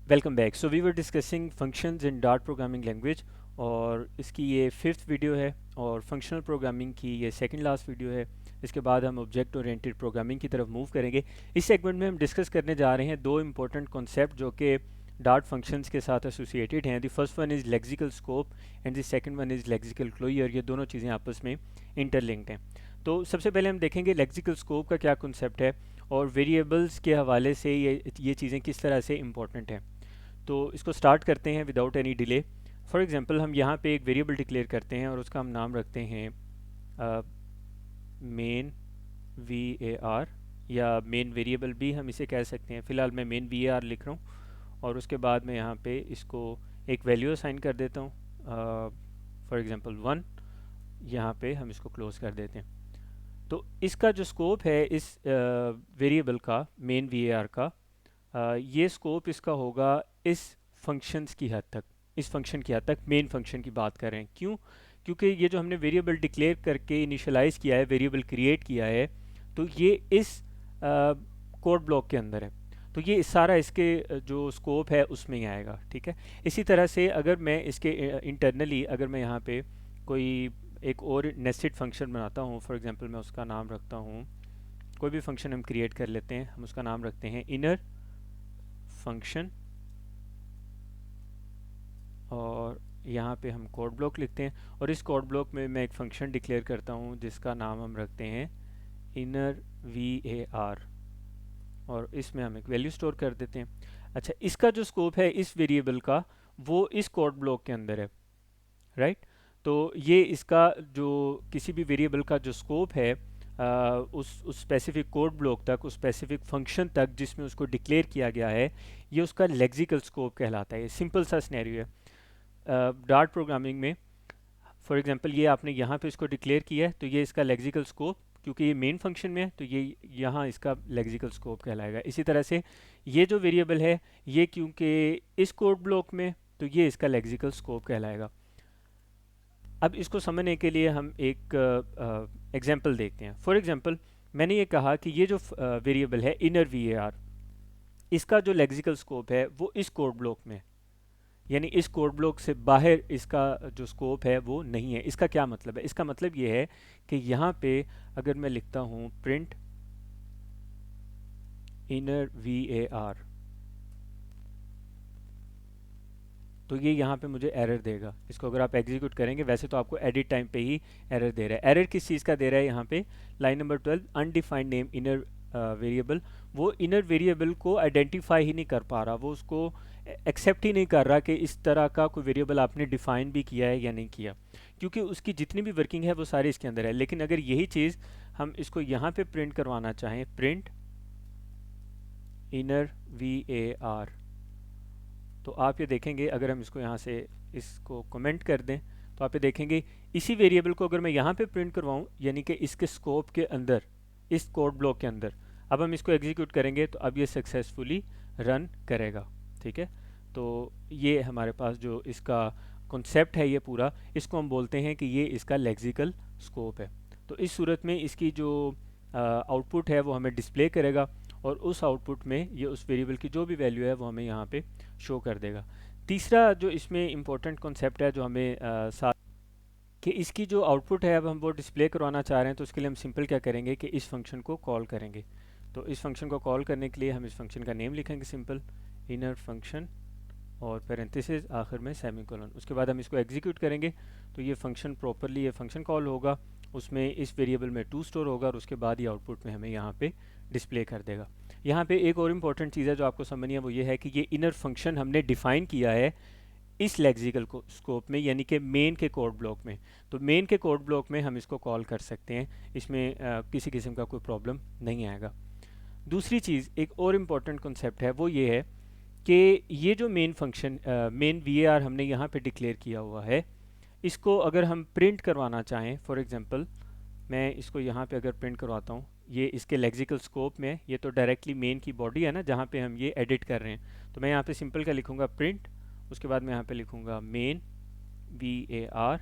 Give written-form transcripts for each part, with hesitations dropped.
Welcome back. So we were discussing functions in Dart programming language और इसकी ये fifth video है और फंक्शनल प्रोग्रामिंग की ये सेकंड लास्ट वीडियो है। इसके बाद हम ऑब्जेक्ट ओरिएंटेड प्रोग्रामिंग की तरफ मूव करेंगे। इस सेगमेंट में हम डिस्कस करने जा रहे हैं दो इंपॉर्टेंट कॉन्सेप्ट जो कि डार्ट फंक्शंस के साथ एसोसिएटेड हैं। The first one is lexical scope and the second one is lexical closure. ये दोनों चीज़ें आपस में इंटरलिंक्ड हैं। तो सबसे पहले हम देखेंगे लेक्सिकल स्कोप का क्या कॉन्सेप्ट है और वेरिएबल्स के हवाले से ये चीज़ें किस तरह से इंपॉर्टेंट हैं। तो इसको स्टार्ट करते हैं without any delay. For example हम यहाँ पे एक वेरिएबल डिक्लेयर करते हैं और उसका हम नाम रखते हैं मेन वी ए आर, या मेन वेरिएबल भी हम इसे कह सकते हैं। फ़िलहाल मैं मेन वी ए आर लिख रहा हूँ और उसके बाद मैं यहाँ पे इसको एक वैल्यू असाइन कर देता हूँ, फॉर एग्जांपल 1। यहाँ पे हम इसको क्लोज कर देते हैं। तो इसका जो स्कोप है इस वेरिएबल का, मेन वी ए आर का, ये स्कोप इसका होगा इस फंक्शंस की हद तक, इस फंक्शन की हद तक, मेन फंक्शन की बात कर रहे हैं। क्यों? क्योंकि ये जो हमने वेरिएबल डिक्लेयर करके इनिशियलाइज किया है, वेरिएबल क्रिएट किया है, तो ये इस कोड ब्लॉक के अंदर है। तो ये सारा इसके जो स्कोप है उसमें ही आएगा। ठीक है। इसी तरह से अगर मैं इसके इंटरनली अगर मैं यहाँ पे कोई एक और नेस्टेड फंक्शन बनाता हूँ, फॉर एग्जांपल मैं उसका नाम रखता हूँ, कोई भी फंक्शन हम क्रिएट कर लेते हैं, हम उसका नाम रखते हैं इनर फंक्शन, और यहाँ पे हम कोड ब्लॉक लिखते हैं और इस कोड ब्लॉक में मैं एक फंक्शन डिक्लेयर करता हूँ जिसका नाम हम रखते हैं इनर वी ए आर, और इसमें हम एक वैल्यू स्टोर कर देते हैं। अच्छा, इसका जो स्कोप है इस वेरिएबल का वो इस कोड ब्लॉक के अंदर है, राइट। तो ये इसका जो किसी भी वेरिएबल का जो स्कोप है उस स्पेसिफिक कोड ब्लॉक तक, उस स्पेसिफिक फंक्शन तक जिसमें उसको डिक्लेयर किया गया है, ये उसका लेक्सिकल स्कोप कहलाता है। सिंपल सा सिनेरियो है डार्ट प्रोग्रामिंग में। फॉर एग्जांपल ये आपने यहाँ पे इसको डिक्लेयर किया है तो ये इसका लेक्सिकल स्कोप, क्योंकि ये मेन फंक्शन में है तो ये यहाँ इसका लेक्सिकल स्कोप कहलाएगा। इसी तरह से ये जो वेरिएबल है ये क्योंकि इस कोड ब्लॉक में, तो ये इसका लेक्सिकल स्कोप कहलाएगा। अब इसको समझने के लिए हम एक एग्जांपल देखते हैं। फॉर एग्जांपल मैंने ये कहा कि ये जो वेरिएबल है इनर वी ए आर, इसका जो लेक्सिकल स्कोप है वो इस कोड ब्लॉक में, यानी इस कोड ब्लॉक से बाहर इसका जो स्कोप है वो नहीं है। इसका क्या मतलब है? इसका मतलब ये है कि यहाँ पे अगर मैं लिखता हूँ print inner V A R, तो ये यहाँ पे मुझे एरर देगा। इसको अगर आप एग्जीक्यूट करेंगे, वैसे तो आपको एडिट टाइम पे ही एरर दे रहा है। एरर किस चीज़ का दे रहा है? यहाँ पे line number 12, undefined name inner variable. वो इनर वेरिएबल को आइडेंटिफाई ही नहीं कर पा रहा, वो उसको एक्सेप्ट ही नहीं कर रहा कि इस तरह का कोई वेरिएबल आपने डिफाइन भी किया है या नहीं किया, क्योंकि उसकी जितनी भी वर्किंग है वो सारी इसके अंदर है। लेकिन अगर यही चीज़ हम इसको यहाँ पे प्रिंट करवाना चाहें, print inner V A R, तो आप ये देखेंगे अगर हम इसको यहाँ से इसको कमेंट कर दें तो आप ये देखेंगे इसी वेरिएबल को अगर मैं यहाँ पे प्रिंट करवाऊँ, यानी कि इसके स्कोप के अंदर, इस कोड ब्लॉक के अंदर, अब हम इसको एग्जीक्यूट करेंगे तो अब ये सक्सेसफुली रन करेगा। ठीक है। तो ये हमारे पास जो इसका कॉन्सेप्ट है ये पूरा, इसको हम बोलते हैं कि ये इसका लेक्सिकल स्कोप है। तो इस सूरत में इसकी जो आउटपुट है वो हमें डिस्प्ले करेगा और उस आउटपुट में ये उस वेरिएबल की जो भी वैल्यू है वो हमें यहाँ पे शो कर देगा। तीसरा जो इसमें इम्पोर्टेंट कॉन्सेप्ट है जो हमें साथ, कि इसकी जो आउटपुट है अब हम वो डिस्प्ले करवाना चाह रहे हैं, तो उसके लिए हम सिंपल क्या करेंगे कि इस फंक्शन को कॉल करेंगे। तो इस फंक्शन को कॉल करने के लिए हम इस फंक्शन का नेम लिखेंगे, सिंपल इनर फंक्शन, और पैरेंथेसिस आखिर में सेमीकोलन। उसके बाद हम इसको एग्जीक्यूट करेंगे तो ये फंक्शन प्रॉपरली, ये फंक्शन कॉल होगा, उसमें इस वेरिएबल में 2 स्टोर होगा और उसके बाद ये आउटपुट में हमें यहाँ पे डिस्प्ले कर देगा। यहाँ पे एक और इम्पॉर्टेंट चीज़ है जो आपको समझनी है, वो ये है कि ये इनर फंक्शन हमने डिफाइन किया है इस लेक्सिकल स्कोप में, यानी कि मेन के कोड ब्लॉक में। तो मेन के कोड ब्लॉक में हम इसको कॉल कर सकते हैं, इसमें किसी किस्म का कोई प्रॉब्लम नहीं आएगा। दूसरी चीज़, एक और इम्पॉर्टेंट कॉन्सेप्ट है, वो ये है कि ये जो main function, main V A R हमने यहाँ पे डिक्लेयर किया हुआ है, इसको अगर हम प्रिंट करवाना चाहें, फॉर एग्जांपल मैं इसको यहाँ पे अगर प्रिंट करवाता हूँ, ये इसके लेक्सिकल स्कोप में, ये तो डायरेक्टली मेन की बॉडी है ना जहाँ पे हम ये एडिट कर रहे हैं। तो मैं यहाँ पे सिंपल का लिखूँगा प्रिंट, उसके बाद मैं यहाँ पे लिखूँगा main V A R,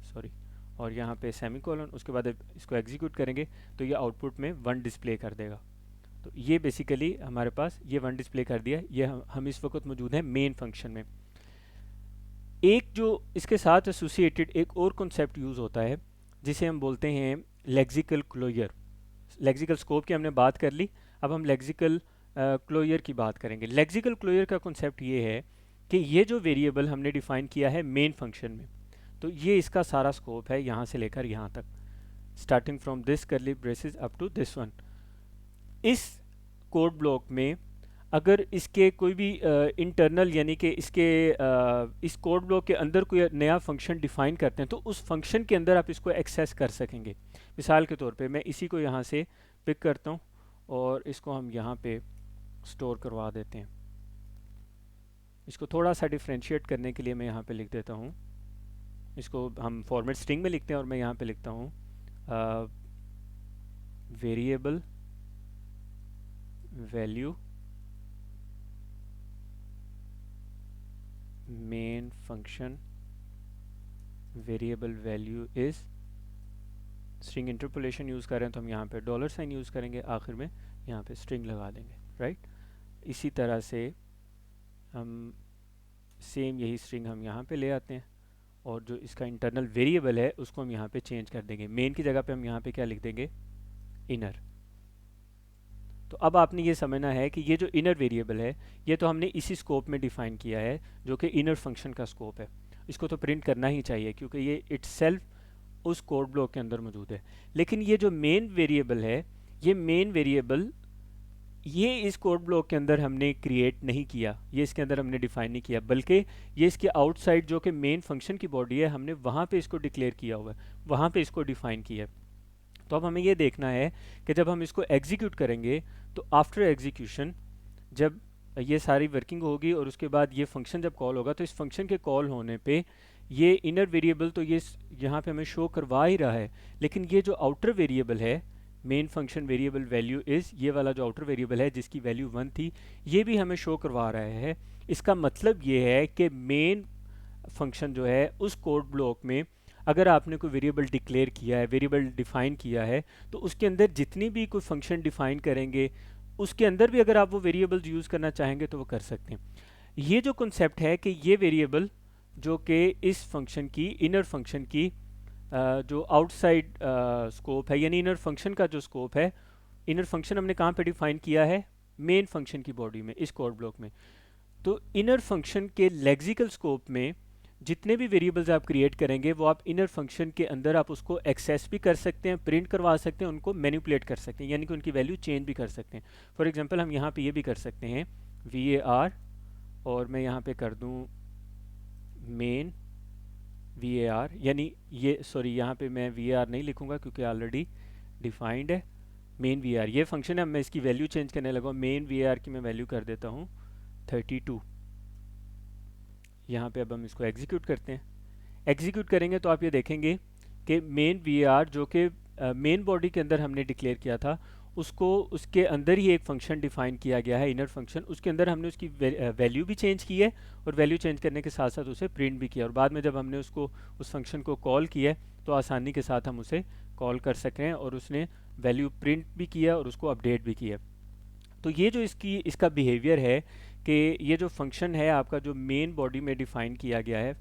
sorry, और यहाँ पे सेमीकोलन। उसके बाद इसको एग्जीक्यूट करेंगे तो ये आउटपुट में 1 डिस्प्ले कर देगा। तो ये बेसिकली हमारे पास ये वन डिस्प्ले कर दिया। ये हम इस वक्त मौजूद हैं मेन फंक्शन में। एक जो इसके साथ एसोसिएटेड एक और कॉन्सेप्ट यूज़ होता है जिसे हम बोलते हैं लेक्सिकल क्लोजर। लेक्सिकल स्कोप की हमने बात कर ली, अब हम लेक्सिकल क्लोजर की बात करेंगे। लेक्सिकल क्लोजर का कॉन्सेप्ट ये है कि ये जो वेरिएबल हमने डिफाइन किया है मेन फंक्शन में, तो ये इसका सारा स्कोप है यहाँ से लेकर यहाँ तक, starting from this curly braces up to this one. इस कोड ब्लॉक में अगर इसके कोई भी इंटरनल यानी कि इसके इस कोड ब्लॉक के अंदर कोई नया फंक्शन डिफाइन करते हैं तो उस फंक्शन के अंदर आप इसको एक्सेस कर सकेंगे। मिसाल के तौर पे मैं इसी को यहाँ से पिक करता हूँ और इसको हम यहाँ पे स्टोर करवा देते हैं। इसको थोड़ा सा डिफ्रेंशिएट करने के लिए मैं यहाँ पे लिख देता हूँ, इसको हम फॉर्मेट स्ट्रिंग में लिखते हैं और मैं यहाँ पे लिखता हूँ variable value main function variable value is string interpolation use कर रहे हैं तो हम यहाँ पे डॉलर साइन यूज़ करेंगे, आखिर में यहाँ पे स्ट्रिंग लगा देंगे, राइट। इसी तरह से हम सेम यही स्ट्रिंग हम यहाँ पे ले आते हैं और जो इसका इंटरनल वेरिएबल है उसको हम यहाँ पे चेंज कर देंगे। मेन की जगह पे हम यहाँ पे क्या लिख देंगे, इनर। तो अब आपने ये समझना है कि ये जो इनर वेरिएबल है ये तो हमने इसी स्कोप में डिफाइन किया है जो कि इनर फंक्शन का स्कोप है। इसको तो प्रिंट करना ही चाहिए क्योंकि ये इटसेल्फ उस कोड ब्लॉक के अंदर मौजूद है। लेकिन ये जो मेन वेरिएबल है, ये मेन वेरिएबल ये इस कोड ब्लॉक के अंदर हमने क्रिएट नहीं किया, ये इसके अंदर हमने डिफाइन नहीं किया, बल्कि ये इसके आउटसाइड जो कि मेन फंक्शन की बॉडी है हमने वहाँ पे इसको डिक्लेयर किया हुआ है, वहाँ पे इसको डिफाइन किया है। तो अब हमें ये देखना है कि जब हम इसको एग्जीक्यूट करेंगे तो आफ्टर एग्जीक्यूशन जब ये सारी वर्किंग होगी और उसके बाद ये फंक्शन जब कॉल होगा तो इस फंक्शन के कॉल होने पे ये इनर वेरिएबल तो ये यहाँ पे हमें शो करवा ही रहा है, लेकिन ये जो आउटर वेरिएबल है main function variable value is, ये वाला जो आउटर वेरिएबल है जिसकी वैल्यू 1 थी, ये भी हमें शो करवा रहा है। इसका मतलब ये है कि मेन फंक्शन जो है उस कोड ब्लॉक में अगर आपने कोई वेरिएबल डिक्लेयर किया है, वेरिएबल डिफाइन किया है, तो उसके अंदर जितनी भी कोई फंक्शन डिफाइन करेंगे उसके अंदर भी अगर आप वो वेरिएबल्स यूज़ करना चाहेंगे तो वो कर सकते हैं। ये जो कॉन्सेप्ट है कि ये वेरिएबल जो कि इस फंक्शन की इनर फंक्शन की जो आउटसाइड स्कोप है, यानी इनर फंक्शन का जो स्कोप है, इनर फंक्शन हमने कहाँ पे डिफाइन किया है, मेन फंक्शन की बॉडी में, इस कोड ब्लॉक में। तो इनर फंक्शन के लेक्सिकल स्कोप में जितने भी वेरिएबल्स आप क्रिएट करेंगे वो आप इनर फंक्शन के अंदर आप उसको एक्सेस भी कर सकते हैं, प्रिंट करवा सकते हैं, उनको मैनिपुलेट कर सकते हैं, यानी कि उनकी वैल्यू चेंज भी कर सकते हैं। फॉर एग्जांपल हम यहाँ पे ये भी कर सकते हैं var और मैं यहाँ पे कर दूँ मेन var, यानी ये सॉरी यहाँ पे मैं var नहीं लिखूँगा क्योंकि ऑलरेडी डिफाइंड है मेन var। ये फंक्शन है, मैं इसकी वैल्यू चेंज करने लगा, मेन var की मैं वैल्यू कर देता हूँ 32। यहाँ पे अब हम इसको एग्जीक्यूट करते हैं। एग्जीक्यूट करेंगे तो आप ये देखेंगे कि मेन var जो कि मेन बॉडी के अंदर हमने डिक्लेयर किया था उसको उसके अंदर ही एक फंक्शन डिफाइन किया गया है इनर फंक्शन, उसके अंदर हमने उसकी वैल्यू भी चेंज की है और वैल्यू चेंज करने के साथ साथ उसे प्रिंट भी किया, और बाद में जब हमने उसको उस फंक्शन को कॉल किया तो आसानी के साथ हम उसे कॉल कर सकें और उसने वैल्यू प्रिंट भी किया और उसको अपडेट भी किया। तो ये जो इसका बिहेवियर है कि ये जो फंक्शन है आपका जो मेन बॉडी में डिफाइन किया गया है,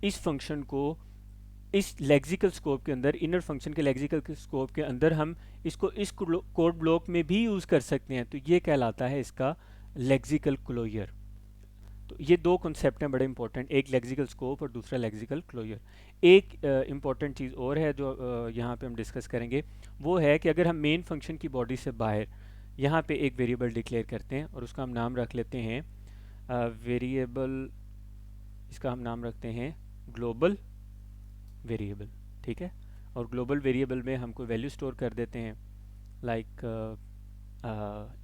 इस फंक्शन को इस लेक्सिकल स्कोप के अंदर, इनर फंक्शन के लेक्सिकल स्कोप के अंदर हम इसको इस कोड ब्लॉक में भी यूज़ कर सकते हैं। तो ये कहलाता है इसका लेक्सिकल क्लोजर। तो ये दो कॉन्सेप्ट हैं बड़े इंपॉर्टेंट, एक लेक्सिकल स्कोप और दूसरा लेक्सिकल क्लोजर। एक इम्पॉर्टेंट चीज़ और है जो यहाँ पे हम डिस्कस करेंगे, वो है कि अगर हम मेन फंक्शन की बॉडी से बाहर यहाँ पे एक वेरिएबल डिक्लेयर करते हैं और उसका हम नाम रख लेते हैं वेरिएबल, इसका हम नाम रखते हैं ग्लोबल वेरिएबल, ठीक है। और ग्लोबल वेरिएबल में हम कोई वैल्यू स्टोर कर देते हैं लाइक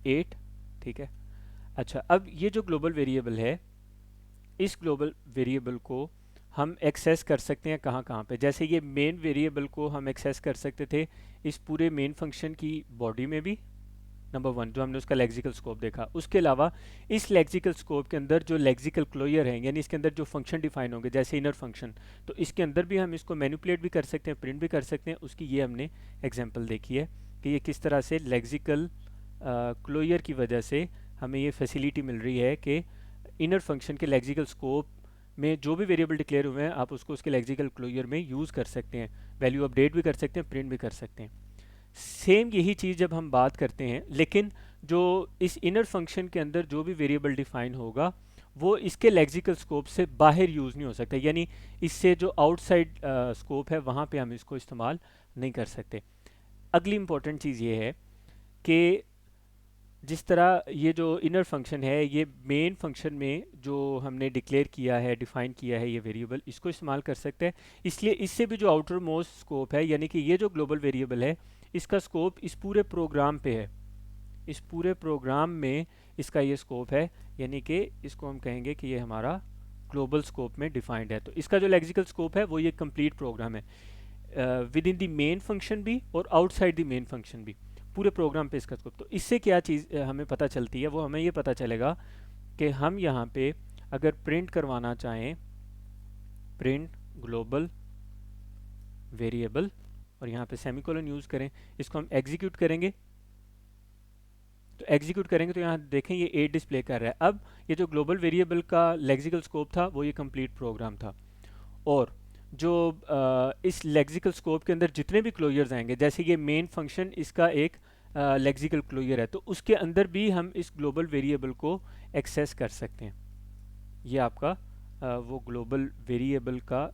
8, ठीक है। अच्छा, अब ये जो ग्लोबल वेरिएबल है, इस ग्लोबल वेरिएबल को हम एक्सेस कर सकते हैं कहाँ कहाँ पे। जैसे ये मेन वेरिएबल को हम एक्सेस कर सकते थे इस पूरे मेन फंक्शन की बॉडी में भी, नंबर 1 जो हमने उसका लेक्सिकल स्कोप देखा। उसके अलावा इस लेक्सिकल स्कोप के अंदर जो लेक्सिकल क्लोजर है, यानी इसके अंदर जो फंक्शन डिफाइन होंगे जैसे इनर फंक्शन, तो इसके अंदर भी हम इसको मैनिपुलेट भी कर सकते हैं, प्रिंट भी कर सकते हैं। उसकी ये हमने एग्जांपल देखी है कि ये किस तरह से लेक्सिकल क्लोजर की वजह से हमें ये फैसिलिटी मिल रही है कि इनर फंक्शन के लेक्सिकल स्कोप में जो भी वेरिएबल डिक्लेयर हुए हैं आप उसको उसके लेक्सिकल क्लोजर में यूज़ कर सकते हैं, वैल्यू अपडेट भी कर सकते हैं, प्रिंट भी कर सकते हैं। सेम यही चीज़ जब हम बात करते हैं, लेकिन जो इस इनर फंक्शन के अंदर जो भी वेरिएबल डिफाइन होगा वो इसके लेक्सिकल स्कोप से बाहर यूज़ नहीं हो सकता, यानी इससे जो आउटसाइड स्कोप है वहाँ पे हम इसको इस्तेमाल नहीं कर सकते। अगली इम्पॉर्टेंट चीज़ ये है कि जिस तरह ये जो इनर फंक्शन है ये मेन फंक्शन में जो हमने डिक्लेयर किया है, डिफाइन किया है, ये वेरिएबल इसको इस्तेमाल कर सकते हैं। इसलिए इससे भी जो आउटर मोस्ट स्कोप है, यानी कि ये जो ग्लोबल वेरिएबल है इसका स्कोप इस पूरे प्रोग्राम पे है, इस पूरे प्रोग्राम में इसका ये स्कोप है, यानी कि इसको हम कहेंगे कि ये हमारा ग्लोबल स्कोप में डिफाइंड है। तो इसका जो लेक्सिकल स्कोप है वो ये कंप्लीट प्रोग्राम है, with in the main function भी और आउटसाइड द मेन फंक्शन भी, पूरे प्रोग्राम पे इसका स्कोप। तो इससे क्या चीज़ हमें पता चलती है, वो हमें ये पता चलेगा कि हम यहाँ पे अगर प्रिंट करवाना चाहें प्रिंट ग्लोबल वेरिएबल और यहाँ पे सेमीकोलन यूज़ करें, इसको हम एग्जीक्यूट करेंगे। तो एग्जीक्यूट करेंगे तो यहाँ देखें ये 8 डिस्प्ले कर रहा है। अब ये जो ग्लोबल वेरिएबल का लेक्सिकल स्कोप था वो ये कंप्लीट प्रोग्राम था, और जो इस लेक्सिकल स्कोप के अंदर जितने भी क्लोजर्स आएंगे, जैसे ये मेन फंक्शन इसका एक लेक्सिकल क्लोजर है, तो उसके अंदर भी हम इस ग्लोबल वेरिएबल को एक्सेस कर सकते हैं। ये आपका वो ग्लोबल वेरिएबल का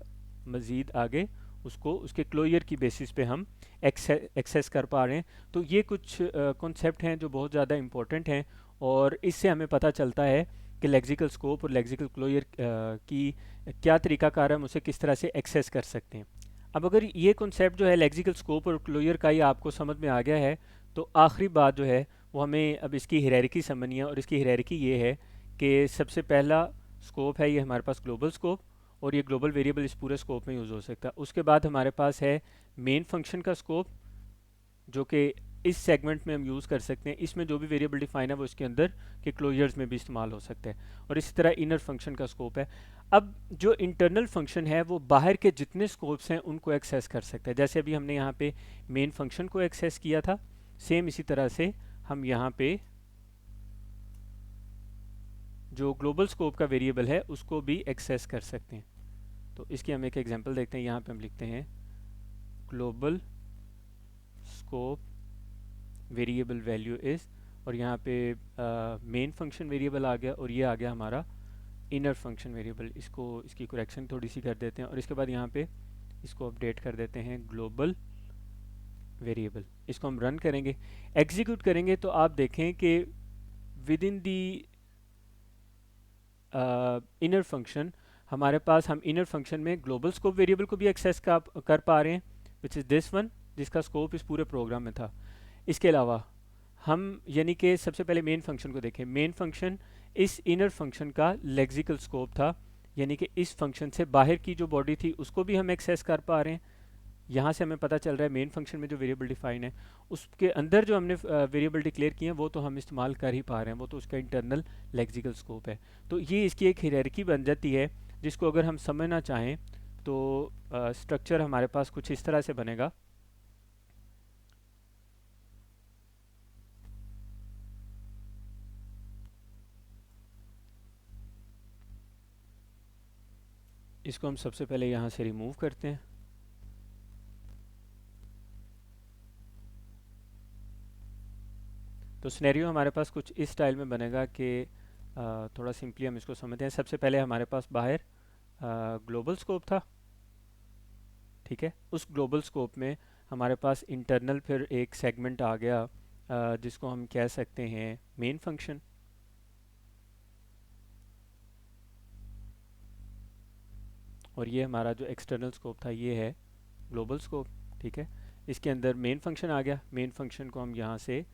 मज़ीद आगे उसको उसके क्लोजर की बेसिस पे हम एक्सेस कर पा रहे हैं। तो ये कुछ कॉन्सेप्ट हैं जो बहुत ज़्यादा इम्पोर्टेंट हैं, और इससे हमें पता चलता है कि लेक्सिकल स्कोप और लेक्सिकल क्लोजर की क्या तरीकाकार है, हम उसे किस तरह से एक्सेस कर सकते हैं। अब अगर ये कॉन्सेप्ट जो है लेक्सिकल स्कोप और क्लोजर का, ये आपको समझ में आ गया है, तो आखिरी बात जो है वो हमें अब इसकी हायरार्की समझनी है, और इसकी हायरार्की ये है कि सबसे पहला स्कोप है ये हमारे पास ग्लोबल स्कोप, और ये ग्लोबल वेरिएबल इस पूरे स्कोप में यूज़ हो सकता है। उसके बाद हमारे पास है मेन फंक्शन का स्कोप, जो कि इस सेगमेंट में हम यूज़ कर सकते हैं, इसमें जो भी वेरिएबल डिफाइन है वो इसके अंदर के क्लोजर्स में भी इस्तेमाल हो सकता है। और इसी तरह इनर फंक्शन का स्कोप है। अब जो इंटरनल फंक्शन है वो बाहर के जितने स्कोप्स हैं उनको एक्सेस कर सकता है। जैसे अभी हमने यहाँ पे मेन फंक्शन को एक्सेस किया था, सेम इसी तरह से हम यहाँ पे जो ग्लोबल स्कोप का वेरिएबल है उसको भी एक्सेस कर सकते हैं। तो इसकी हम एक एग्जांपल देखते हैं। यहाँ पे हम लिखते हैं global scope variable value is, और यहाँ पे मेन फंक्शन वेरिएबल आ गया, और ये आ गया हमारा इनर फंक्शन वेरिएबल। इसको इसकी करेक्शन थोड़ी सी कर देते हैं, और इसके बाद यहाँ पे इसको अपडेट कर देते हैं ग्लोबल वेरिएबल। इसको हम रन करेंगे, एग्जीक्यूट करेंगे, तो आप देखें कि with in the inner function हमारे पास, हम इनर फंक्शन में ग्लोबल स्कोप वेरिएबल को भी एक्सेस कर पा रहे हैं, विच इज़ दिस वन, जिसका स्कोप इस पूरे प्रोग्राम में था। इसके अलावा हम यानी कि सबसे पहले मेन फंक्शन को देखें। मेन फंक्शन इस इनर फंक्शन का लेक्सिकल स्कोप था, यानी कि इस फंक्शन से बाहर की जो बॉडी थी उसको भी हम एक्सेस कर पा रहे हैं। यहाँ से हमें पता चल रहा है मेन फंक्शन में जो वेरिएबल डिफाइन है उसके अंदर जो हमने वेरिएबल डिक्लेयर किए हैं वो तो हम इस्तेमाल कर ही पा रहे हैं, वो तो उसका इंटरनल लेक्सिकल स्कोप है। तो ये इसकी एक हायरार्की बन जाती है, जिसको अगर हम समझना चाहें तो स्ट्रक्चर हमारे पास कुछ इस तरह से बनेगा। इसको हम सबसे पहले यहाँ से रिमूव करते हैं। तो सिनेरियो हमारे पास कुछ इस स्टाइल में बनेगा कि थोड़ा सिंपली हम इसको समझते हैं। सबसे पहले हमारे पास बाहर ग्लोबल स्कोप था, ठीक है। उस ग्लोबल स्कोप में हमारे पास इंटरनल फिर एक सेगमेंट आ गया जिसको हम कह सकते हैं मेन फंक्शन, और ये हमारा जो एक्सटर्नल स्कोप था ये है ग्लोबल स्कोप, ठीक है। इसके अंदर मेन फंक्शन आ गया। मेन फंक्शन को हम यहाँ से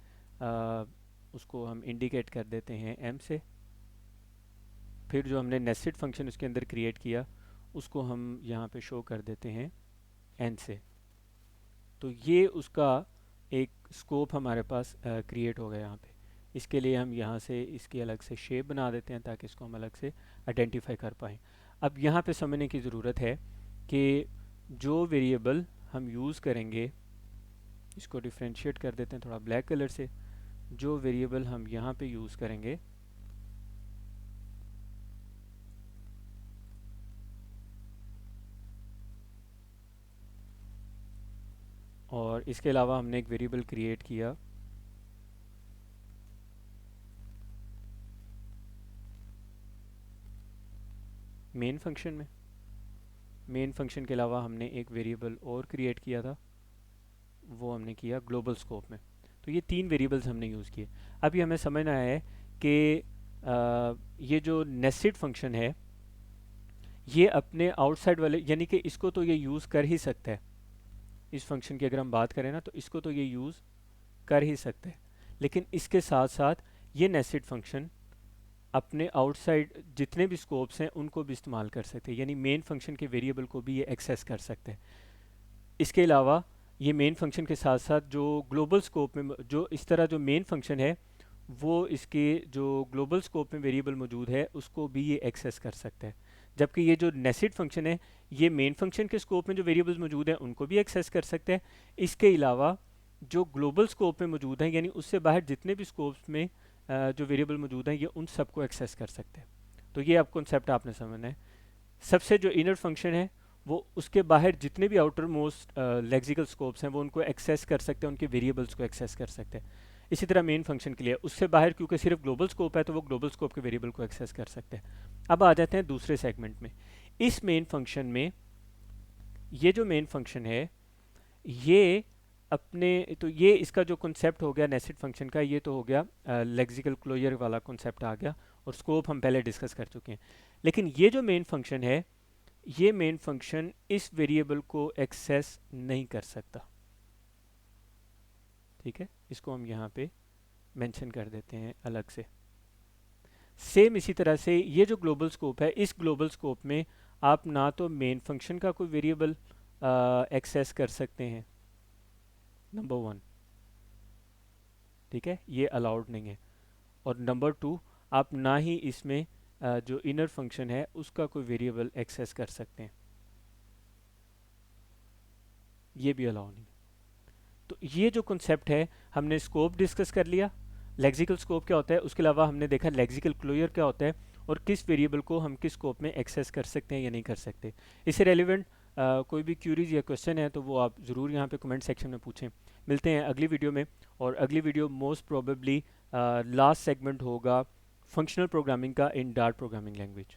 उसको हम इंडिकेट कर देते हैं एम से। फिर जो हमने नेस्टेड फंक्शन उसके अंदर क्रिएट किया उसको हम यहाँ पे शो कर देते हैं एन से। तो ये उसका एक स्कोप हमारे पास क्रिएट हो गया यहाँ पे। इसके लिए हम यहाँ से इसकी अलग से शेप बना देते हैं ताकि इसको हम अलग से आइडेंटिफाई कर पाएँ। अब यहाँ पे समझने की ज़रूरत है कि जो वेरिएबल हम यूज़ करेंगे, इसको डिफ्रेंशिएट कर देते हैं थोड़ा ब्लैक कलर से। जो वेरिएबल हम यहाँ पे यूज़ करेंगे और इसके अलावा हमने एक वेरिएबल क्रिएट किया मेन फंक्शन में। मेन फंक्शन के अलावा हमने एक वेरिएबल और क्रिएट किया था, वो हमने किया ग्लोबल स्कोप में। तो ये 3 वेरिएबल्स हमने यूज़ किए। अभी हमें समझना है कि ये जो नेस्टेड फंक्शन है ये अपने आउटसाइड वाले, यानी कि इसको तो ये यूज़ कर ही सकता है, इस फंक्शन की अगर हम बात करें ना तो इसको तो ये यूज़ कर ही सकते हैं, लेकिन इसके साथ साथ ये नेस्टेड फंक्शन अपने आउटसाइड जितने भी स्कोप्स हैं उनको भी इस्तेमाल कर सकते हैं, यानी मेन फंक्शन के वेरिएबल को भी ये एक्सेस कर सकते हैं। इसके अलावा ये मेन फंक्शन के साथ साथ जो ग्लोबल स्कोप में जो इस तरह जो मेन फंक्शन है वो इसके जो ग्लोबल स्कोप में वेरिएबल मौजूद है उसको भी ये एक्सेस कर सकता है। जबकि ये जो नेस्टेड फंक्शन है ये मेन फंक्शन के स्कोप में जो वेरिएबल्स मौजूद हैं उनको भी एक्सेस कर सकते हैं। इसके अलावा जो ग्लोबल स्कोप में मौजूद हैं यानी उससे बाहर जितने भी स्कोप्स में जो वेरिएबल मौजूद हैं ये उन सबको एक्सेस कर सकते हैं। तो ये आप कॉन्सेप्ट आपने समझना है। सबसे जो इनर फंक्शन है वो उसके बाहर जितने भी आउटर मोस्ट लेक्सिकल स्कोप्स हैं वो उनको एक्सेस कर सकते हैं, उनके वेरिएबल्स को एक्सेस कर सकते हैं। इसी तरह मेन फंक्शन के लिए उससे बाहर क्योंकि सिर्फ ग्लोबल स्कोप है तो वो ग्लोबल स्कोप के वेरिएबल को एक्सेस कर सकते हैं। अब आ जाते हैं दूसरे सेगमेंट में। इस मेन फंक्शन में ये जो मेन फंक्शन है ये अपने, तो ये इसका जो कॉन्सेप्ट हो गया नेस्टेड फंक्शन का, ये तो हो गया लेक्सिकल क्लोजर वाला कॉन्सेप्ट आ गया और स्कोप हम पहले डिस्कस कर चुके हैं। लेकिन ये जो मेन फंक्शन है ये मेन फंक्शन इस वेरिएबल को एक्सेस नहीं कर सकता। ठीक है, इसको हम यहाँ पे मेंशन कर देते हैं अलग से। सेम इसी तरह से ये जो ग्लोबल स्कोप है इस ग्लोबल स्कोप में आप ना तो मेन फंक्शन का कोई वेरिएबल एक्सेस कर सकते हैं, नंबर 1, ठीक है, ये अलाउड नहीं है। और नंबर 2 आप ना ही इसमें जो इनर फंक्शन है उसका कोई वेरिएबल एक्सेस कर सकते हैं, ये भी अलाउ नहीं। तो ये जो कॉन्सेप्ट है हमने स्कोप डिस्कस कर लिया, लेक्सिकल स्कोप क्या होता है, उसके अलावा हमने देखा लेक्सिकल क्लोजर क्या होता है और किस वेरिएबल को हम किस स्कोप में एक्सेस कर सकते हैं या नहीं कर सकते। इससे रेलिवेंट कोई भी क्यूरीज या क्वेश्चन है तो वो आप ज़रूर यहाँ पे कमेंट सेक्शन में पूछें। मिलते हैं अगली वीडियो में, और अगली video most probably last segment होगा फंक्शनल प्रोग्रामिंग का इन डार्ट प्रोग्रामिंग लैंग्वेज।